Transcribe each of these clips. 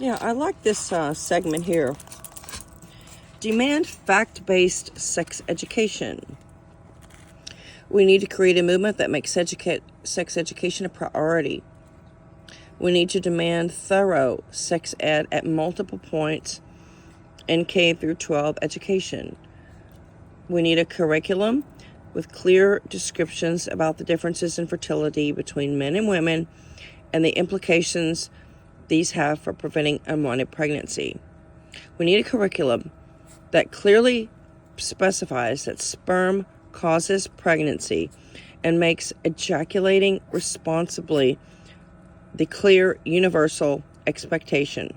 Yeah, I like this segment here. Demand fact-based sex education. We need to create a movement that makes sex education a priority. We need to demand thorough sex ed at multiple points in K through 12 education. We need a curriculum with clear descriptions about the differences in fertility between men and women and the implications these have for preventing unwanted pregnancy. We need a curriculum that clearly specifies that sperm causes pregnancy and makes ejaculating responsibly the clear universal expectation.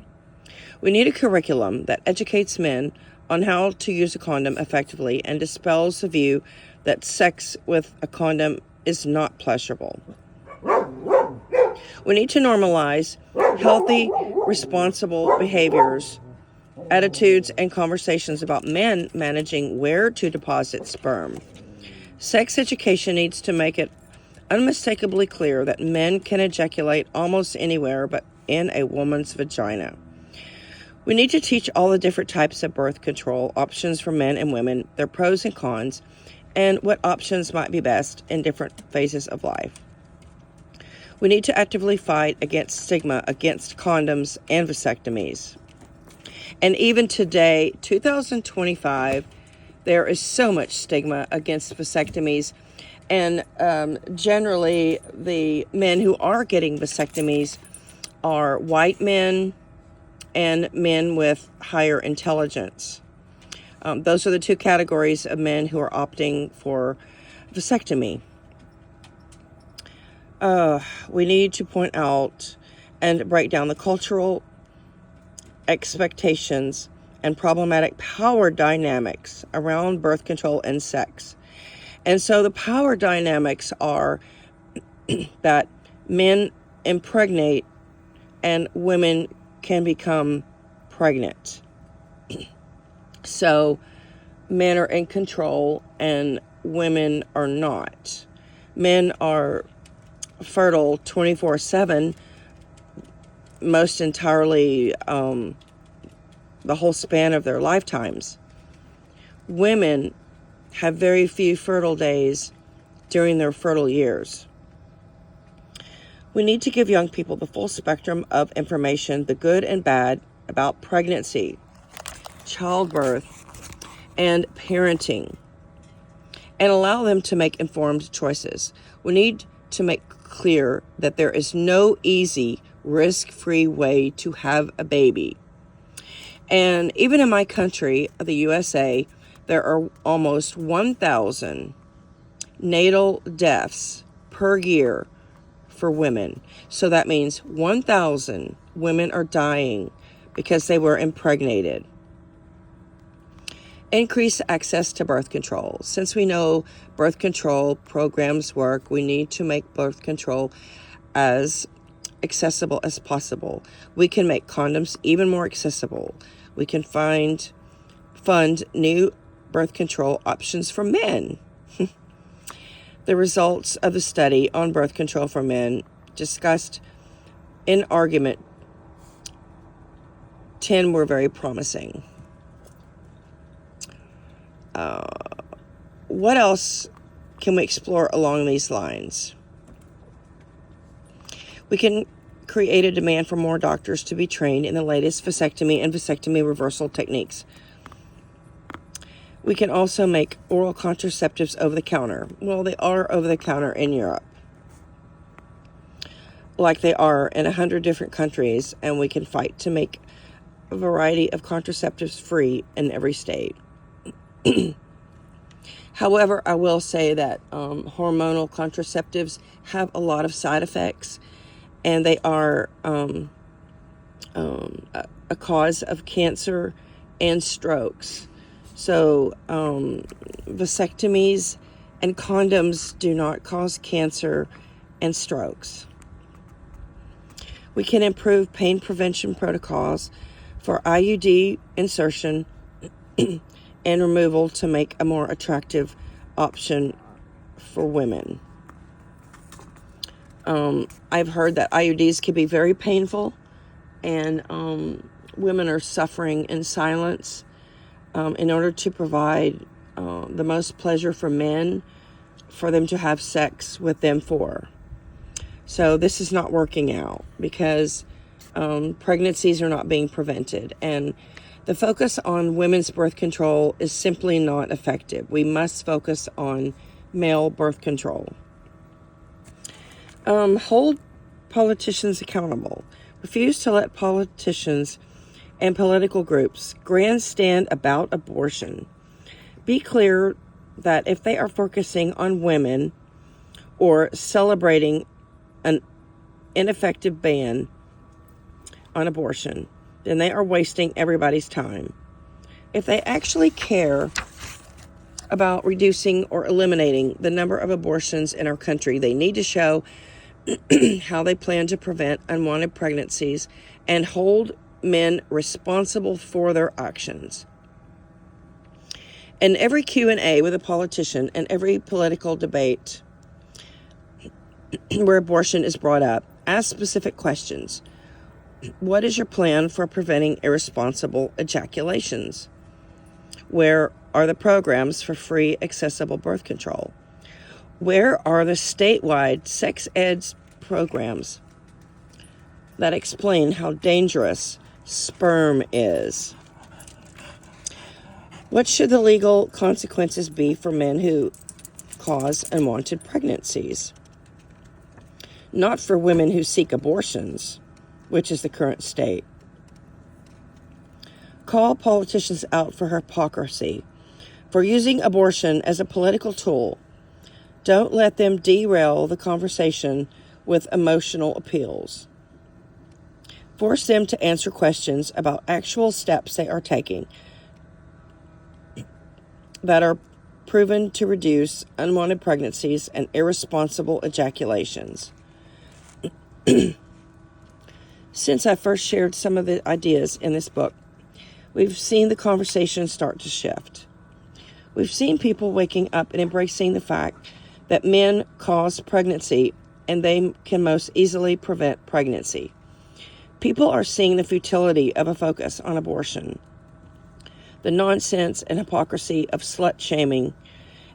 We need a curriculum that educates men on how to use a condom effectively and dispels the view that sex with a condom is not pleasurable. We need to normalize healthy, responsible behaviors, attitudes, and conversations about men managing where to deposit sperm. Sex education needs to make it unmistakably clear that men can ejaculate almost anywhere but in a woman's vagina. We need to teach all the different types of birth control options for men and women, their pros and cons, and what options might be best in different phases of life. We need to actively fight against stigma against condoms and vasectomies. And even today, 2025, there is so much stigma against vasectomies. And generally, the men who are getting vasectomies are white men and men with higher intelligence. Those are the two categories of men who are opting for vasectomy. We need to point out and break down the cultural expectations and problematic power dynamics around birth control and sex. And so the power dynamics are that men impregnate and women can become pregnant. So men are in control and women are not. Men are fertile 24/7, most entirely the whole span of their lifetimes. Women have very few fertile days during their fertile years. We need to give young people the full spectrum of information, the good and bad, about pregnancy, childbirth, and parenting, and allow them to make informed choices. We need to make clear that there is no easy, risk-free way to have a baby. And even in my country, the USA, there are almost 1,000 natal deaths per year for women. So that means 1,000 women are dying because they were impregnated. Increase access to birth control. Since we know birth control programs work, we need to make birth control as accessible as possible. We can make condoms even more accessible. We can fund new birth control options for men. The results of the study on birth control for men discussed in argument 10 were very promising. What else can we explore along these lines? We can create a demand for more doctors to be trained in the latest vasectomy and vasectomy reversal techniques. We can also make oral contraceptives over the counter. Well, they are over the counter in Europe, like they are in 100 different countries, and we can fight to make a variety of contraceptives free in every state. However, I will say that hormonal contraceptives have a lot of side effects, and they are a cause of cancer and strokes. So vasectomies and condoms do not cause cancer and strokes. We can improve pain prevention protocols for IUD insertion and removal to make a more attractive option for women. I've heard that IUDs can be very painful and women are suffering in silence in order to provide the most pleasure for men, for them to have sex with them for. So this is not working out because pregnancies are not being prevented, and the focus on women's birth control is simply not effective. We must focus on male birth control. Hold politicians accountable. Refuse to let politicians and political groups grandstand about abortion. Be clear that if they are focusing on women or celebrating an ineffective ban on abortion, then they are wasting everybody's time. If they actually care about reducing or eliminating the number of abortions in our country, they need to show how they plan to prevent unwanted pregnancies and hold men responsible for their actions. In every Q&A with a politician and every political debate where abortion is brought up, ask specific questions. What is your plan for preventing irresponsible ejaculations? Where are the programs for free, accessible birth control? Where are the statewide sex ed programs that explain how dangerous sperm is? What should the legal consequences be for men who cause unwanted pregnancies? Not for women who seek abortions, which is the current state. Call politicians out for hypocrisy, for using abortion as a political tool. Don't let them derail the conversation with emotional appeals. Force them to answer questions about actual steps they are taking that are proven to reduce unwanted pregnancies and irresponsible ejaculations. Since I first shared some of the ideas in this book, we've seen the conversation start to shift. We've seen people waking up and embracing the fact that men cause pregnancy and they can most easily prevent pregnancy. People are seeing the futility of a focus on abortion, the nonsense and hypocrisy of slut-shaming,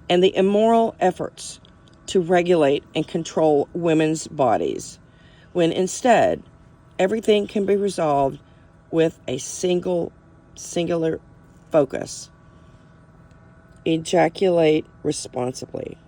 and the immoral efforts to regulate and control women's bodies, when instead, everything can be resolved with a singular focus. Ejaculate responsibly.